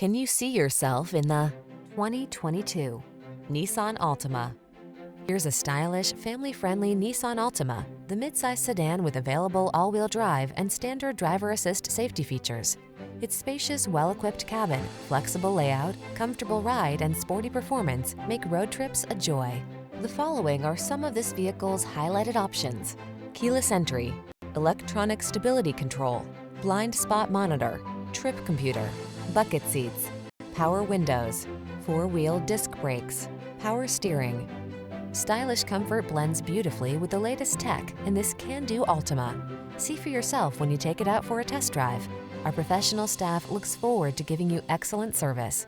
Can you see yourself in the 2022 Nissan Altima? Here's a stylish, family-friendly Nissan Altima, the midsize sedan with available all-wheel drive and standard driver assist safety features. Its spacious, well-equipped cabin, flexible layout, comfortable ride, and sporty performance make road trips a joy. The following are some of this vehicle's highlighted options: keyless entry, electronic stability control, blind spot monitor, trip computer, bucket seats, power windows, four-wheel disc brakes, power steering. Stylish comfort blends beautifully with the latest tech in this can-do Altima. See for yourself when you take it out for a test drive. Our professional staff looks forward to giving you excellent service.